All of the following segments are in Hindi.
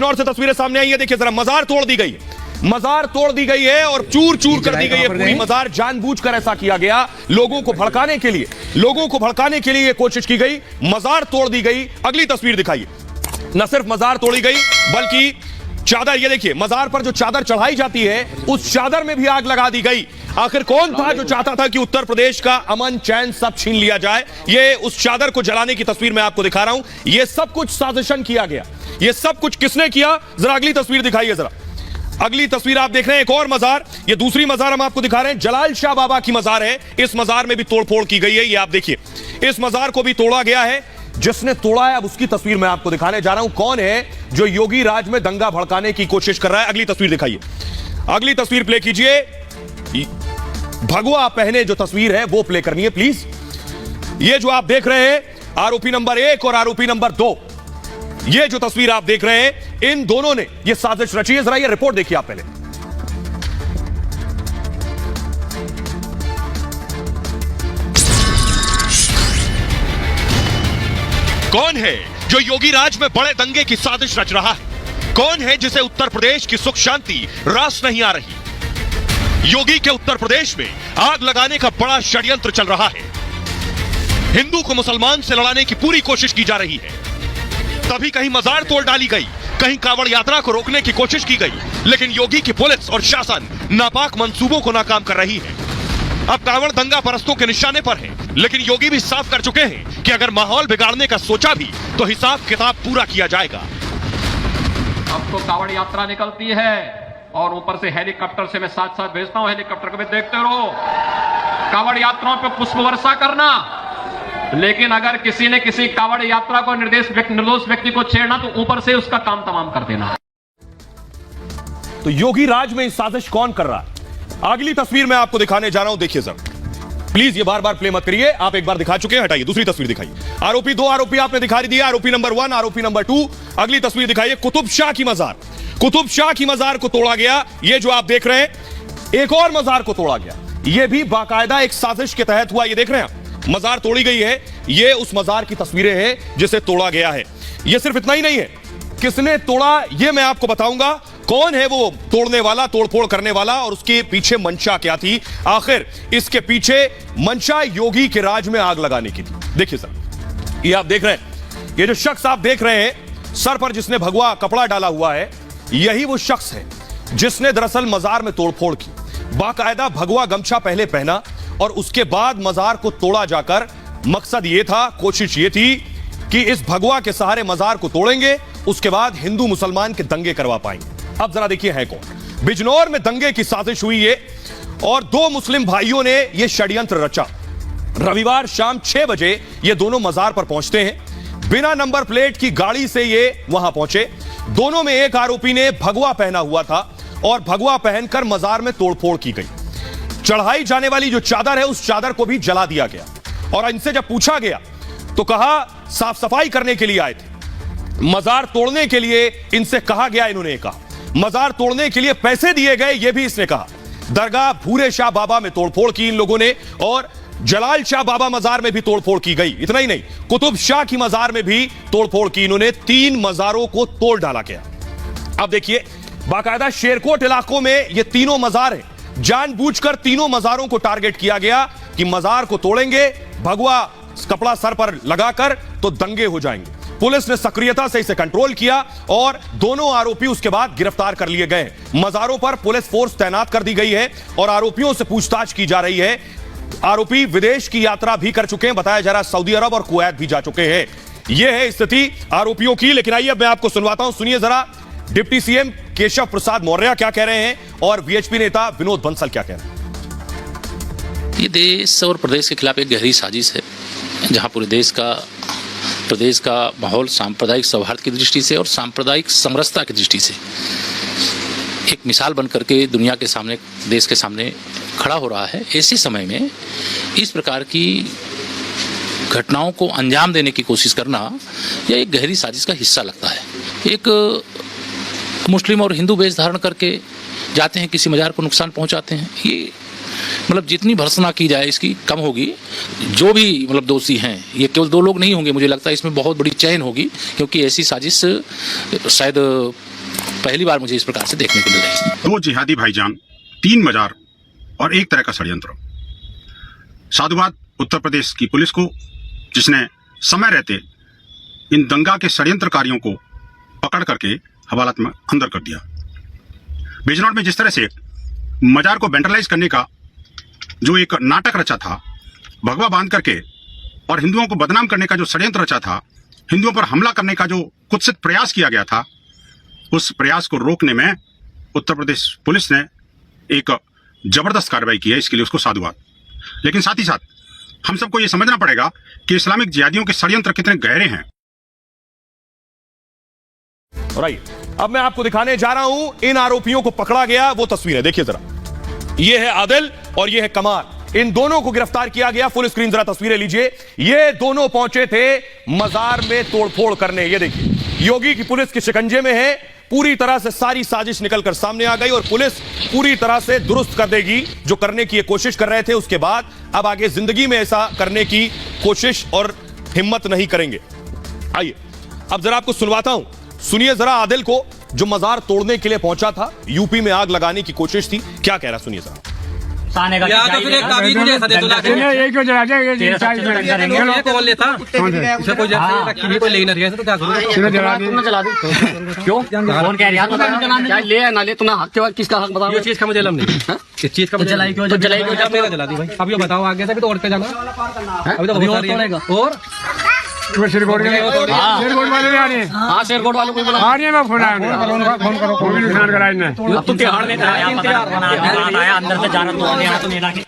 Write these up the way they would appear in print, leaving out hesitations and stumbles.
बिजनौर से तस्वीरें सामने आई है, देखिए जरा, मजार तोड़ दी गई है, मजार तोड़ दी गई है और चूर चूर कर दी गई है पूरी मजार। जानबूझकर ऐसा किया गया, लोगों को भड़काने के लिए, लोगों को भड़काने के लिए यह कोशिश की गई, मजार तोड़ दी गई। अगली तस्वीर दिखाइए, न सिर्फ मजार तोड़ी गई बल्कि चादर, ये देखिए, मजार पर जो चादर चढ़ाई जाती है उस चादर में भी आग लगा दी गई। आखिर कौन था जो चाहता था कि उत्तर प्रदेश का अमन चैन सब छीन लिया जाए? ये उस चादर को जलाने की तस्वीर मैं आपको दिखा रहा हूं। ये सब कुछ साजिशन किया गया, ये सब कुछ किसने किया? जरा अगली तस्वीर दिखाइए, जरा अगली तस्वीर आप देख रहे हैं, एक और मजार, ये दूसरी मजार हम आपको दिखा रहे हैं, जलाल शाह बाबा की मजार है। इस मजार में भी तोड़फोड़ की गई है, ये आप देखिए, इस मजार को भी तोड़ा गया है। जिसने तोड़ा है अब उसकी तस्वीर मैं आपको दिखाने जा रहा हूं, कौन है जो योगी राज में दंगा भड़काने की कोशिश कर रहा है। अगली तस्वीर दिखाइए, अगली तस्वीर प्ले कीजिए, भगवा पहने जो तस्वीर है वो प्ले करनी है प्लीज। ये जो आप देख रहे हैं आरोपी नंबर 1 और आरोपी नंबर 2, ये जो तस्वीर आप देख रहे हैं, इन दोनों ने ये साजिश रची है। जरा ये रिपोर्ट देखिए आप पहले। कौन है जो योगी राज में बड़े दंगे की साजिश रच रहा है? कौन है जिसे उत्तर प्रदेश की सुख शांति रास नहीं आ रही? योगी के उत्तर प्रदेश में आग लगाने का बड़ा षड्यंत्र चल रहा है। हिंदू को मुसलमान से लड़ाने की पूरी कोशिश की जा रही है। तभी कहीं मजार तोड़ डाली गई, कहीं कांवड़ यात्रा को रोकने की कोशिश की गई, लेकिन योगी की पुलिस और शासन नापाक मंसूबों को नाकाम कर रही है। अब कांवड़ दंगा परस्तों के निशाने पर है, लेकिन योगी भी साफ कर चुके हैं कि अगर माहौल बिगाड़ने का सोचा भी तो हिसाब किताब पूरा किया जाएगा। अब तो कांवड़ यात्रा निकलती है और ऊपर से हेलीकॉप्टर से मैं साथ साथ भेजता हूं, हेलीकॉप्टर को भी देखते रहो। कांवड़ यात्राओं पे पुष्प वर्षा करना, लेकिन अगर किसी ने किसी कांवड़ यात्रा को निर्दोष व्यक्ति को छेड़ना तो ऊपर से उसका काम तमाम कर देना। तो योगी राज में साजिश कौन कर रहा है? अगली तस्वीर मैं आपको दिखाने जा रहा हूं, देखिए सर प्लीज, ये बार बार प्ले मत करिए, आप एक बार दिखा चुके हैं, हटाइए, दूसरी तस्वीर दिखाइए। आरोपी 2 आरोपी आपने दिखा दिया, आरोपी नंबर 1, आरोपी नंबर 2। अगली तस्वीर दिखाइए, कुतुब शाह की मजार, कुतुब शाह की मजार को तोड़ा गया। ये जो आप देख रहे हैं, एक और मजार को तोड़ा गया, ये भी बाकायदा एक साजिश के तहत हुआ। ये देख रहे हैं आप, मजार तोड़ी गई है, ये उस मजार की तस्वीरें हैं जिसे तोड़ा गया है। ये सिर्फ इतना ही नहीं है, किसने तोड़ा ये मैं आपको बताऊंगा। कौन है वो तोड़ने वाला, तोड़फोड़ करने वाला, और उसके पीछे मंशा क्या थी? आखिर इसके पीछे मंशा योगी के राज में आग लगाने की थी। देखिए सर, ये आप देख रहे हैं, ये जो शख्स आप देख रहे हैं सर पर जिसने भगवा कपड़ा डाला हुआ है, यही वो शख्स है जिसने दरअसल मजार में तोड़फोड़ की। बाकायदा भगवा गमछा पहले पहना और उसके बाद मजार को तोड़ा जाकर। मकसद ये था, कोशिश ये थी कि इस भगवा के सहारे मजार को तोड़ेंगे, उसके बाद हिंदू मुसलमान के दंगे करवा पाएंगे। अब जरा देखिए है कौन। बिजनौर में दंगे की साजिश हुई है और 2 मुस्लिम भाइयों ने यह षड्यंत्र रचा। रविवार शाम 6 बजे ये दोनों मजार पर पहुंचते हैं, बिना नंबर प्लेट की गाड़ी से ये वहां पहुंचे। दोनों में एक आरोपी ने भगवा पहना हुआ था और भगवा पहनकर मजार में तोड़फोड़ की गई। चढ़ाई जाने वाली जो चादर है उस चादर को भी जला दिया गया और इनसे जब पूछा गया तो कहा साफ सफाई करने के लिए आए थे, मजार तोड़ने के लिए इनसे कहा गया। इन्होंने कहा मजार तोड़ने के लिए पैसे दिए गए, यह भी इसने कहा। दरगाह भूरे शाह बाबा में तोड़फोड़ की इन लोगों ने और जलाल शाह बाबा मजार में भी तोड़फोड़ की गई। इतना ही नहीं, कुतुब शाह की मजार में भी तोड़फोड़ की इन्होंने। 3 मजारों को तोड़ डाला गया। अब देखिए, बाकायदा शेरकोट इलाकों में ये तीनों मजार हैं। जानबूझकर तीनों मजारों को टारगेट किया गया कि मजार को तोड़ेंगे, भगवा कपड़ा सर पर लगाकर तो दंगे हो जाएंगे। पुलिस ने सक्रियता से इसे कंट्रोल किया और दोनों आरोपी उसके बाद गिरफ्तार कर लिए गए। मजारों पर पुलिस फोर्स तैनात कर दी गई है और आरोपियों से पूछताछ की जा रही है। आरोपी विदेश की यात्रा भी कर चुके हैं, बताया जा रहा है सऊदी अरब और कुवैत भी जा चुके हैं। यह है स्थिति आरोपियों की। लेकिन आइए मैं आपको सुनवाता हूं, सुनिए जरा डिप्टी सीएम केशव प्रसाद मौर्य क्या कह रहे हैं और वीएचपी नेता विनोद बंसल क्या कह रहे हैं। ये देश और प्रदेश के खिलाफ एक गहरी साजिश है, जहां पूरे प्रदेश का माहौल सांप्रदायिक सौहार्द की दृष्टि से और सांप्रदायिक समरसता की दृष्टि से एक मिसाल बन करके दुनिया के सामने, देश के सामने खड़ा हो रहा है। ऐसे समय में इस प्रकार की घटनाओं को अंजाम देने की कोशिश करना यह एक गहरी साजिश का हिस्सा लगता है। एक मुस्लिम और हिंदू वेश धारण करके जाते हैं, किसी मजार को नुकसान पहुंचाते हैं। ये मतलब जितनी भर्त्सना की जाए इसकी कम होगी। जो भी मतलब दोषी हैं, ये केवल 2 लोग नहीं होंगे, मुझे लगता है इसमें बहुत बड़ी चैन होगी, क्योंकि ऐसी साजिश शायद पहली बार मुझे इस प्रकार से देखने को मिल रही है। 2 जिहादी भाईजान, 3 मजार और एक तरह का षड्यंत्र। साधुवाद उत्तर प्रदेश की पुलिस को, जिसने समय रहते इन दंगा के षड्यंत्रकारियों को पकड़ करके हवालात में अंदर कर दिया। बिजनौर में जिस तरह से मजार को वेंडलाइज करने का जो एक नाटक रचा था, भगवा बांध करके, और हिंदुओं को बदनाम करने का जो षड्यंत्र रचा था, हिंदुओं पर हमला करने का जो कुत्सित प्रयास किया गया था, उस प्रयास को रोकने में उत्तर प्रदेश पुलिस ने एक जबरदस्त कार्रवाई की है। इसके लिए उसको साधुवाद। लेकिन साथ ही साथ हम सबको ये समझना पड़ेगा कि इस्लामिक जिहादियों के षड्यंत्र कितने गहरे हैं। अब मैं आपको दिखाने जा रहा हूं इन आरोपियों को पकड़ा गया वो तस्वीर है, देखिए जरा। ये है आदिल और ये है कमाल, इन दोनों को गिरफ्तार किया गया। फुल स्क्रीन जरा तस्वीरें लीजिए। ये दोनों पहुंचे थे मजार में तोड़फोड़ करने। ये देखिए, योगी की पुलिस के शिकंजे में है। पूरी तरह से सारी साजिश निकलकर सामने आ गई और पुलिस पूरी तरह से दुरुस्त कर देगी जो करने की ये कोशिश कर रहे थे। उसके बाद अब आगे जिंदगी में ऐसा करने की कोशिश और हिम्मत नहीं करेंगे। आइए अब जरा आपको सुनवाता हूं, सुनिए जरा आदिल को, जो मजार तोड़ने के लिए पहुंचा था। यूपी में आग लगाने की कोशिश थी, क्या कह रहा, सुनिए जरा। क्यों कौन कह रहा है ले ना ले, तुम्हें किसका हक बताओ? ये चीज का मुझे इल्म नहीं, इस चीज का मुझे जलाई क्यों जला दी भाई? अब ये बताओ आगे से भी तो और पे जाना, अभी तो बहुत तोड़ेगा। और शेरकोट वाले आ रहे हैं। हाँ शेरकोट वाले को आ रही है, मैं फोन करो कोई भी नुकसान कराए ना। अब तो तिहाड़ में अंदर से जाना तो नहीं लाके।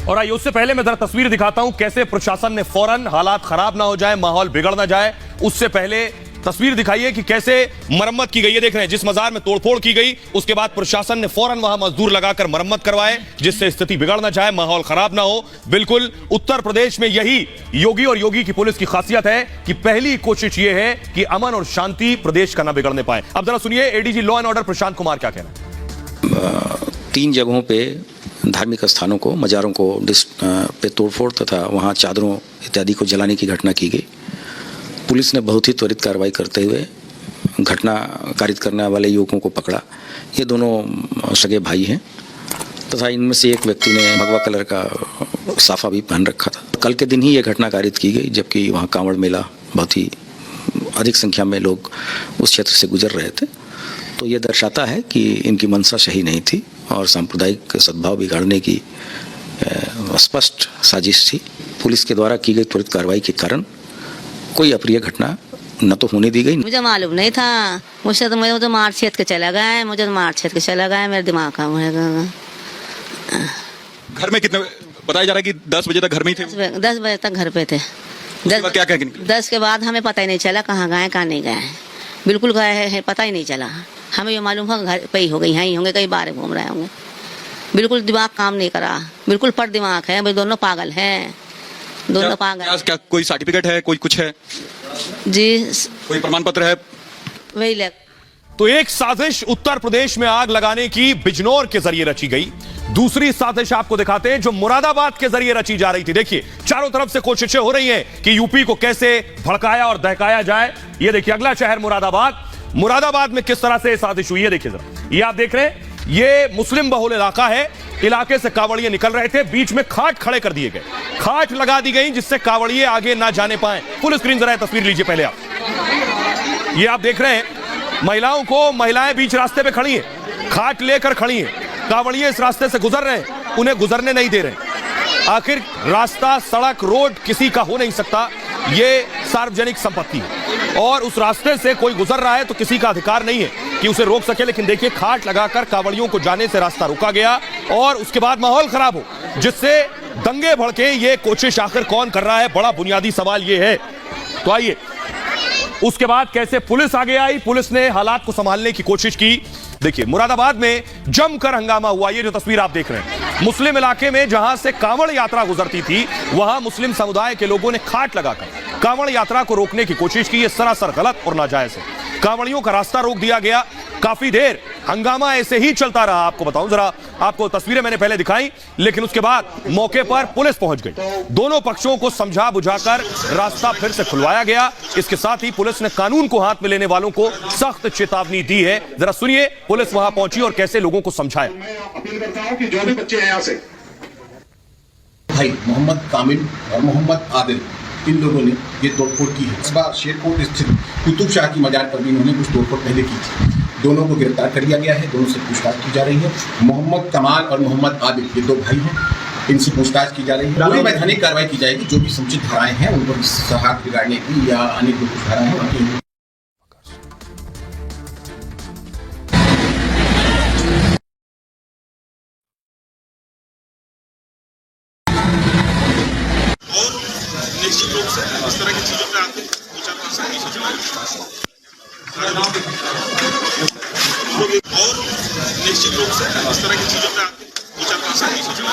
और आइए उससे पहले मैं जरा तस्वीर दिखाता हूं कैसे प्रशासन ने फौरन, हालात खराब ना हो जाए, माहौल बिगड़ ना जाए, उससे पहले तस्वीर दिखाइए कि कैसे मरम्मत की गई है। देख रहे हैं जिस मजार में तोड़फोड़ की गई, उसके बाद प्रशासन ने फौरन वहां मजदूर लगाकर मरम्मत करवाए, जिससे स्थिति बिगड़ ना जाए, माहौल खराब ना हो। बिल्कुल उत्तर प्रदेश में यही योगी और योगी की पुलिस की खासियत है कि पहली कोशिश यह है कि अमन और शांति प्रदेश का ना बिगड़ने पाए। अब जरा सुनिए ADG law and order Prashant Kumar क्या कहना है। 3 जगहों पे धार्मिक स्थानों को, मजारों को पे तोड़फोड़ तथा वहाँ चादरों इत्यादि को जलाने की घटना की गई। पुलिस ने बहुत ही त्वरित कार्रवाई करते हुए घटना कारित करने वाले युवकों को पकड़ा। ये दोनों सगे भाई हैं तथा इनमें से एक व्यक्ति ने भगवा कलर का साफा भी पहन रखा था। कल के दिन ही ये घटना कारित की गई, जबकि वहाँ कांवड़ मेला बहुत ही अधिक संख्या में लोग उस क्षेत्र से गुजर रहे थे। तो ये दर्शाता है कि इनकी मंशा सही नहीं थी और सांप्रदायिक सद्भाव बिगाड़ने की स्पष्ट साजिश थी। पुलिस के द्वारा की गई त्वरित कार्रवाई के कारण कोई अप्रिय घटना न तो होने दी गई। मुझे मालूम नहीं था, मुझे तो मार छेद के चला गया, मेरा दिमाग काम होगा। घर में कितने बताया जा रहा है कि 10 बजे तक घर में ही थे? 10 बजे तक घर पे थे। 10 के बाद हमें पता ही नहीं चला कहाँ गए कहाँ नहीं गए। बिल्कुल गए हैं पता ही नहीं चला। हमें ये मालूम है घर पे ही हो गई, यहाँ ही होंगे, कहीं बाहर घूम रहे होंगे। बिल्कुल दिमाग काम नहीं करा, बिल्कुल पर दिमाग है। भाई दोनों पागल हैं, दोनों पागल। क्या कोई सर्टिफिकेट है, कोई कुछ है जी? कोई प्रमाण पत्र है? वही लग। तो एक साजिश उत्तर प्रदेश में आग लगाने की बिजनौर के जरिए रची गई। दूसरी साजिश आपको दिखाते हैं जो मुरादाबाद के जरिए रची जा रही थी। देखिए चारों तरफ से कोशिशें हो रही हैं कि यूपी को कैसे भड़काया और दहकाया जाए। ये देखिए अगला शहर मुरादाबाद। मुरादाबाद में किस तरह से साजिश हुई है देखिए जरा। ये आप देख रहे हैं, ये मुस्लिम बहुल इलाका है। इलाके से कावड़िए निकल रहे थे, बीच में खाट खड़े कर दिए गए, खाट लगा दी गई जिससे कावड़िए आगे ना जाने पाए। फुल स्क्रीन जरा तस्वीर लीजिए पहले आप। ये आप देख रहे हैं महिलाएं बीच रास्ते पे खड़ी हैं, खाट लेकर खड़ी हैं। कावड़िए इस रास्ते से गुजर रहे हैं, उन्हें गुजरने नहीं दे रहे। आखिर रास्ता, सड़क, रोड किसी का हो नहीं सकता, ये सार्वजनिक संपत्ति है और उस रास्ते से कोई गुजर रहा है तो किसी का अधिकार नहीं है कि उसे रोक सके। लेकिन देखिए खाट लगाकर कावड़ियों को जाने से रास्ता रोका गया और उसके बाद माहौल खराब हो, जिससे दंगे भड़के। ये कोशिश आखिर कौन कर रहा है, बड़ा बुनियादी सवाल ये है। तो आइए उसके बाद कैसे पुलिस आगे आई, पुलिस ने हालात को संभालने की कोशिश की। देखिए मुरादाबाद में जमकर हंगामा हुआ। ये जो तस्वीर आप देख रहे हैं, मुस्लिम इलाके में जहां से कांवड़ यात्रा गुजरती थी, वहां मुस्लिम समुदाय के लोगों ने खाट लगाकर कांवड़ यात्रा को रोकने की कोशिश की। यह सरासर गलत और नाजायज है। कांवड़ियों का रास्ता रोक दिया गया। काफी देर हंगामा ऐसे ही चलता रहा। आपको बताऊं, जरा आपको तस्वीरें मैंने पहले दिखाई, लेकिन उसके बाद मौके पर पुलिस पहुंच गई। दोनों पक्षों को समझा बुझाकर रास्ता फिर से खुलवाया गया। इसके साथ ही पुलिस ने कानून को हाथ में लेने वालों को सख्त चेतावनी दी है। जरा सुनिए पुलिस वहां पहुंची और कैसे लोगों को समझाया। मैं अपील करता हूं कि जो भी बच्चे हैं यहां से, भाई मोहम्मद कामिल और मोहम्मद आदिल, इन लोगों ने ये तोड़फोड़ की है। इस बार शेरकोट स्थित कुतुब शाह की मजार पर भी इन्होंने कुछ तोड़फोड़ पहले की थी। दोनों को गिरफ्तार कर लिया गया है, दोनों से पूछताछ की जा रही है। मोहम्मद कमाल और मोहम्मद आदिल ये दो भाई हैं, इनसे पूछताछ की जा रही है। पूरी वैधानिक कार्रवाई की जाएगी। जो भी समुचित धाराएं हैं उन पर सहायता बिगाड़ने की या अन्य जो कुछ धाराएं हैं उनकी निश्चित रूप से इस तरह की चीजों पे आके विचार कर सकते हैं और निश्चित रूप से इस तरह की चीजों पे आके विचार कर सकते हैं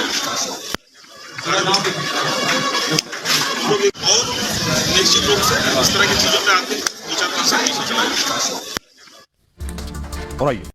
और निश्चित रूप से इस तरह की चीजों पे आके विचार कर सकते हैं। और आइए